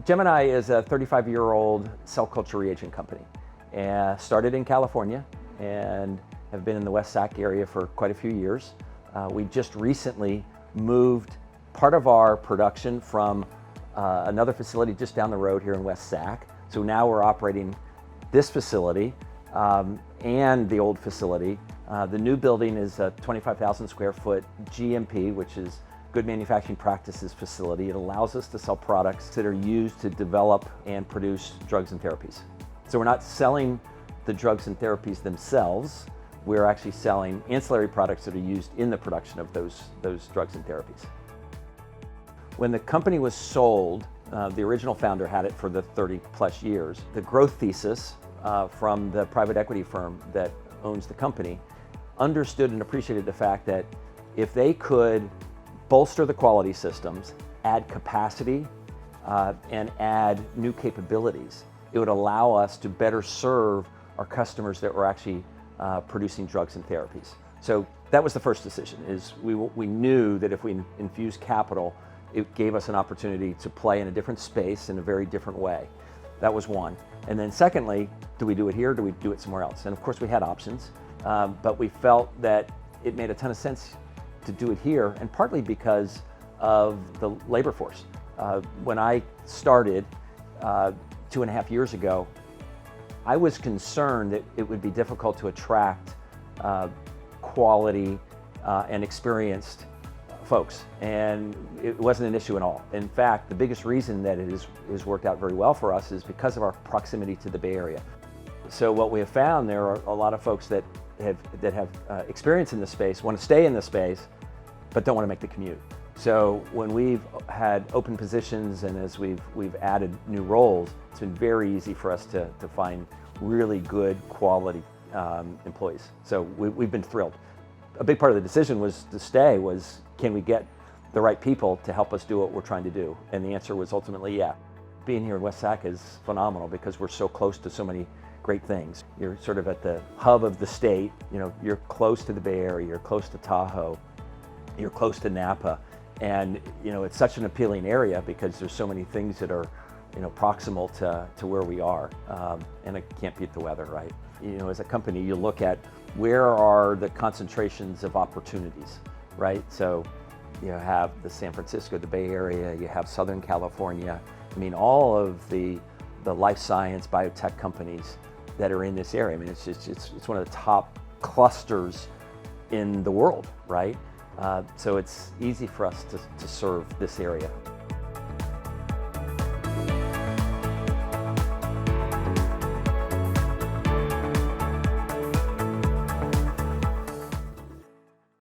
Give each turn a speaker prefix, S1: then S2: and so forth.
S1: Gemini is a 35-year-old cell culture reagent company. Started in California and have been in the West Sac area for quite a few years. We just recently moved part of our production from another facility just down the road here in West Sac. So now we're operating this facility and the old facility. The new building is a 25,000 square foot GMP, which is Good Manufacturing Practices facility. It allows us to sell products that are used to develop and produce drugs and therapies. So we're not selling the drugs and therapies themselves, we're actually selling ancillary products that are used in the production of those drugs and therapies. When the company was sold, the original founder had it for the 30+ years. The growth thesis from the private equity firm that owns the company understood and appreciated the fact that if they could bolster the quality systems, add capacity, and add new capabilities, it would allow us to better serve our customers that were actually producing drugs and therapies. So that was the first decision, is we knew that if we infused capital, it gave us an opportunity to play in a different space in a very different way. That was one. And then secondly, do we do it here or do we do it somewhere else? And of course we had options, but we felt that it made a ton of sense to do it here, and partly because of the labor force. When I started 2.5 years ago, I was concerned that it would be difficult to attract quality and experienced folks, and it wasn't an issue at all. In fact, the biggest reason that it has worked out very well for us is because of our proximity to the Bay Area. So what we have found, there are a lot of folks that have experience in this space, want to stay in this space, but don't want to make the commute. So when we've had open positions and as we've added new roles, it's been very easy for us to find really good quality employees. So we've been thrilled. A big part of the decision was to stay was, can we get the right people to help us do what we're trying to do? And the answer was ultimately yeah. Being here in West Sac is phenomenal because we're so close to so many great things. You're sort of at the hub of the state, you're close to the Bay Area, you're close to Tahoe, you're close to Napa. And it's such an appealing area because there's so many things that are proximal to where we are. And I can't beat the weather, right? As a company, you look at where are the concentrations of opportunities, right? So you have the San Francisco, the Bay Area, you have Southern California. I mean, all of the life science biotech companies that are in this area. I mean, it's one of the top clusters in the world, right? So it's easy for us to serve this area.